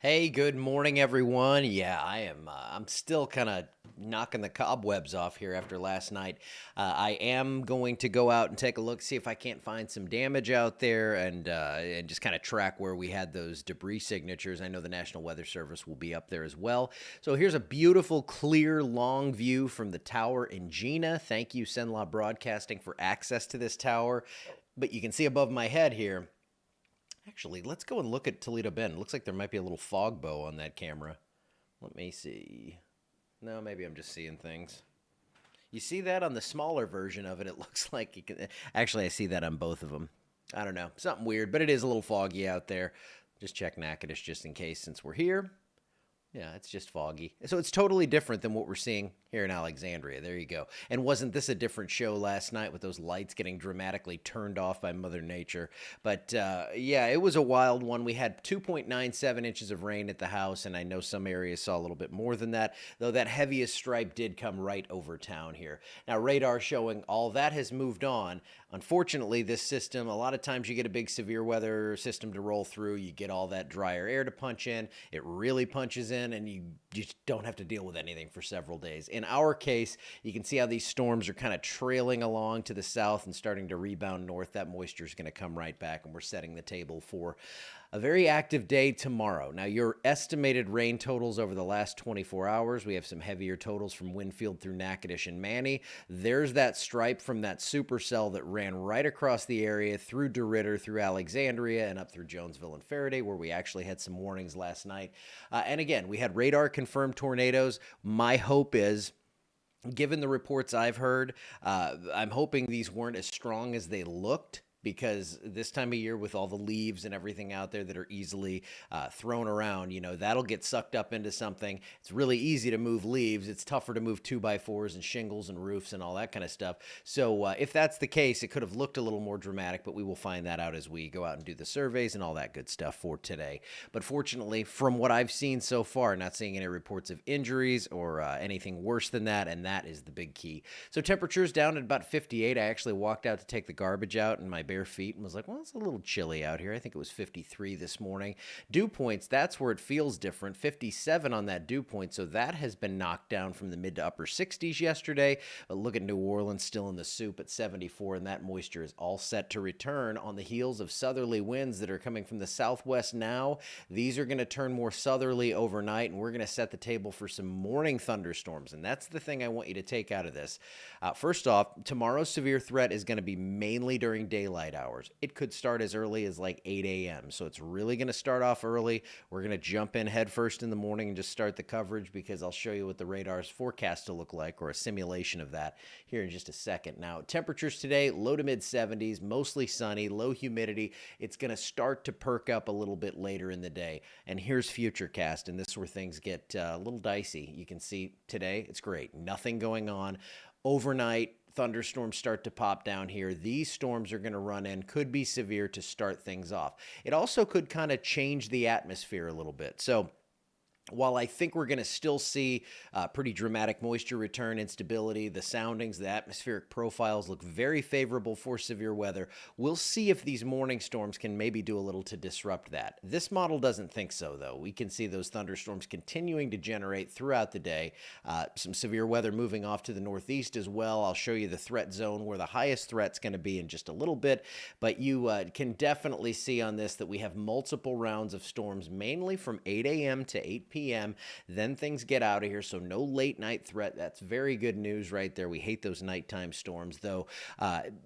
Hey, good morning, everyone. Yeah, I'm still kind of knocking the cobwebs off here after last night. I am going to go out and take a look, see if I can't find some damage out there, and just kind of track where we had those debris signatures. I know the National Weather Service will be up there as well. So here's a beautiful, clear, long view from the tower in Gina. Thank you, Senlaw Broadcasting, for access to this tower. But you can see above my head here. Actually, let's go and look at Toledo Bend. Looks like there might be a little fog bow on that camera. Let me see. No, maybe I'm just seeing things. You see that on the smaller version of it? It looks like you can. Actually, I see that on both of them. I don't know. Something weird, but it is a little foggy out there. Just check Natchitoches just in case since we're here. Yeah, it's just foggy. So it's totally different than what we're seeing here in Alexandria. There you go. And wasn't this a different show last night with those lights getting dramatically turned off by Mother Nature? But yeah, it was a wild one. We had 2.97 inches of rain at the house, and I know some areas saw a little bit more than that, though that heaviest stripe did come right over town here. Now, radar showing all that has moved on. Unfortunately, this system, a lot of times you get a big severe weather system to roll through, you get all that drier air to punch in, it really punches in, and you just don't have to deal with anything for several days. In our case, you can see how these storms are kind of trailing along to the south and starting to rebound north. That moisture is going to come right back, and we're setting the table for a very active day tomorrow. Now, your estimated rain totals over the last 24 hours, we have some heavier totals from Winfield through Natchitoches and Manny. There's that stripe from that supercell that ran right across the area through DeRidder, through Alexandria, and up through Jonesville and Faraday, where we actually had some warnings last night. And again, we had radar confirmed tornadoes. My hope is, given the reports I've heard, I'm hoping these weren't as strong as they looked, because this time of year with all the leaves and everything out there that are easily thrown around, that'll get sucked up into something. It's really easy to move leaves. It's tougher to move 2x4s and shingles and roofs and all that kind of stuff. So if that's the case, it could have looked a little more dramatic, but we will find that out as we go out and do the surveys and all that good stuff for today. But fortunately, from what I've seen so far, not seeing any reports of injuries or anything worse than that, and that is the big key. So temperatures down at about 58. I actually walked out to take the garbage out, and my bare feet and was like, well, it's a little chilly out here. I think it was 53 this morning. Dew points, that's where it feels different. 57 on that dew point, so that has been knocked down from the mid to upper 60s yesterday. But look at New Orleans still in the soup at 74, and that moisture is all set to return on the heels of southerly winds that are coming from the southwest now. These are going to turn more southerly overnight, and we're going to set the table for some morning thunderstorms, and that's the thing I want you to take out of this. First off, tomorrow's severe threat is going to be mainly during daylight hours. It could start as early as like 8 a.m. So it's really going to start off early. We're going to jump in head first in the morning and just start the coverage, because I'll show you what the radar's forecast to look like, or a simulation of that, here in just a second. Now, temperatures today, low to mid 70s, mostly sunny, low humidity. It's going to start to perk up a little bit later in the day. And here's Futurecast, and this is where things get a little dicey. You can see today, it's great. Nothing going on. Overnight, thunderstorms start to pop down here. These storms are going to run in, could be severe to start things off. It also could kind of change the atmosphere a little bit. So while I think we're going to still see pretty dramatic moisture return, instability, the soundings, the atmospheric profiles look very favorable for severe weather, we'll see if these morning storms can maybe do a little to disrupt that. This model doesn't think so, though. We can see those thunderstorms continuing to generate throughout the day. Some severe weather moving off to the northeast as well. I'll show you the threat zone where the highest threat's going to be in just a little bit, but you can definitely see on this that we have multiple rounds of storms, mainly from 8 a.m. to 8 p.m. Then things get out of here, so no late night threat. That's very good news right there. We hate those nighttime storms, though.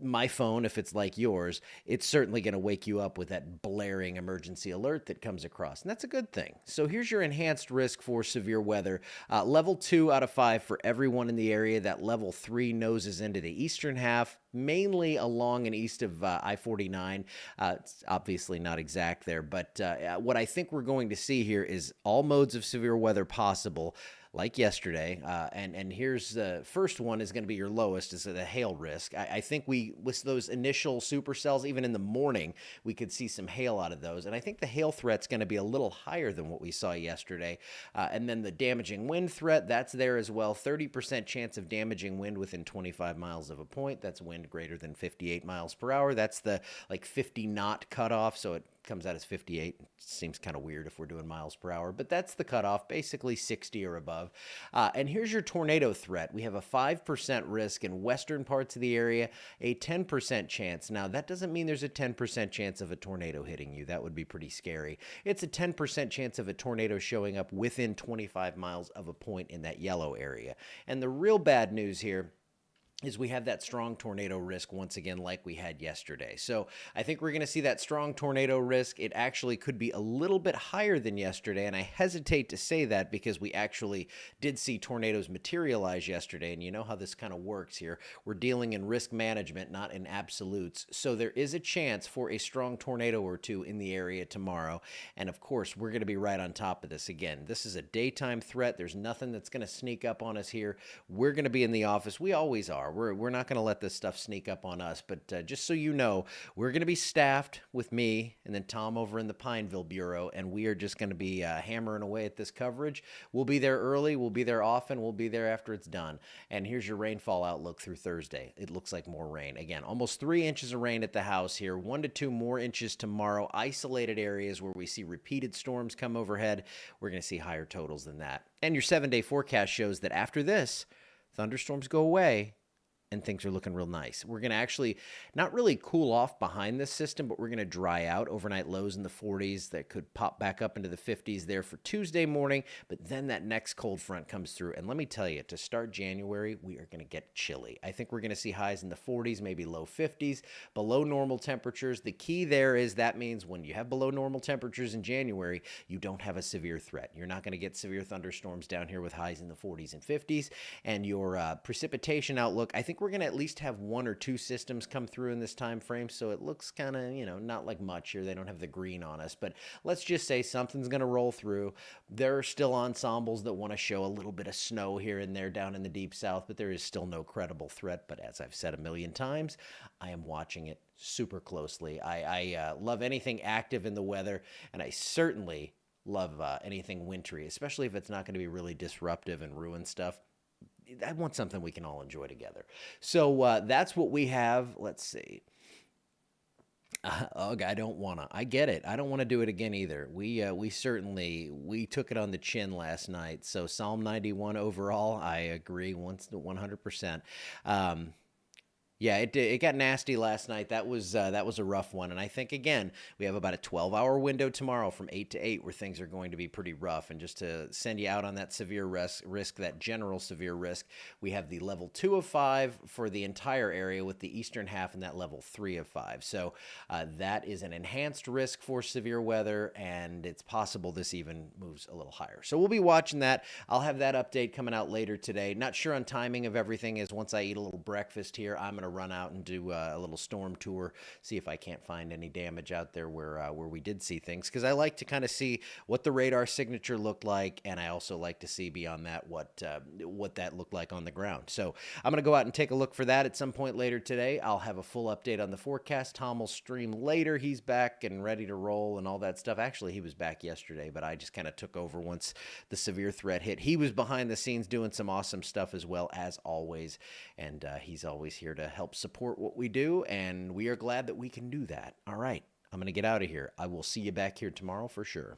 My phone, if it's like yours, it's certainly going to wake you up with that blaring emergency alert that comes across, and that's a good thing. So here's your enhanced risk for severe weather. Level 2 out of 5 for everyone in the area. That level 3 noses into the eastern half, mainly along and east of I-49. It's obviously not exact there, but what I think we're going to see here is all modes of severe weather possible, like yesterday. And here's the first one is going to be your lowest, is the hail risk. I think with those initial supercells, even in the morning, we could see some hail out of those. And I think the hail threat's going to be a little higher than what we saw yesterday. And then the damaging wind threat, that's there as well. 30% chance of damaging wind within 25 miles of a point. That's wind greater than 58 miles per hour. That's the like 50 knot cutoff. So it comes out as 58. Seems kind of weird if we're doing miles per hour, but that's the cutoff, basically 60 or above. And here's your tornado threat. We have a 5% risk in western parts of the area, a 10% chance. Now, that doesn't mean there's a 10% chance of a tornado hitting you. That would be pretty scary. It's a 10% chance of a tornado showing up within 25 miles of a point in that yellow area. And the real bad news here is we have that strong tornado risk once again like we had yesterday. So I think we're going to see that strong tornado risk. It actually could be a little bit higher than yesterday, and I hesitate to say that because we actually did see tornadoes materialize yesterday, and you know how this kind of works here. We're dealing in risk management, not in absolutes. So there is a chance for a strong tornado or two in the area tomorrow, and of course, we're going to be right on top of this. Again, this is a daytime threat. There's nothing that's going to sneak up on us here. We're going to be in the office. We always are. We're not going to let this stuff sneak up on us, but just so you know, we're going to be staffed with me and then Tom over in the Pineville Bureau, and we are just going to be hammering away at this coverage. We'll be there early, we'll be there often, we'll be there after it's done. And here's your rainfall outlook through Thursday. It looks like more rain. Again, almost 3 inches of rain at the house here, 1 to 2 more inches tomorrow. Isolated areas where we see repeated storms come overhead, we're going to see higher totals than that. And your 7-day forecast shows that after this, thunderstorms go away, and things are looking real nice. We're going to actually not really cool off behind this system, but we're going to dry out. Overnight lows in the 40s that could pop back up into the 50s there for Tuesday morning, but then that next cold front comes through. And let me tell you, to start January, we are going to get chilly. I think we're going to see highs in the 40s, maybe low 50s, below normal temperatures. The key there is that means when you have below normal temperatures in January, you don't have a severe threat. You're not going to get severe thunderstorms down here with highs in the 40s and 50s. And your precipitation outlook, I think we're going to at least have 1 or 2 systems come through in this time frame, so it looks kind of, not like much here. They don't have the green on us, but let's just say something's going to roll through. There are still ensembles that want to show a little bit of snow here and there down in the deep south, but there is still no credible threat. But as I've said a million times, I am watching it super closely. I love anything active in the weather, and I certainly love anything wintry, especially if it's not going to be really disruptive and ruin stuff. I want something we can all enjoy together. So that's what we have. Let's see. Ugh, I don't want to. I get it. I don't want to do it again either. We certainly took it on the chin last night. So Psalm 91 overall, I agree 100%. Yeah, it got nasty last night. That was a rough one. And I think, again, we have about a 12-hour window tomorrow from 8 to 8 where things are going to be pretty rough. And just to send you out on that severe risk, that general severe risk, we have the level 2 of 5 for the entire area with the eastern half and that level 3 of 5. So that is an enhanced risk for severe weather, and it's possible this even moves a little higher. So we'll be watching that. I'll have that update coming out later today. Not sure on timing of everything, as once I eat a little breakfast here, I'm going to run out and do a little storm tour, see if I can't find any damage out there where we did see things, because I like to kind of see what the radar signature looked like, and I also like to see beyond that what that looked like on the ground. So I'm going to go out and take a look for that at some point later today. I'll have a full update on the forecast. Tom will stream later. He's back and ready to roll and all that stuff. Actually, he was back yesterday, but I just kind of took over once the severe threat hit. He was behind the scenes doing some awesome stuff as well, as always, and he's always here to help support what we do, and we are glad that we can do that. All right, I'm going to get out of here. I will see you back here tomorrow for sure.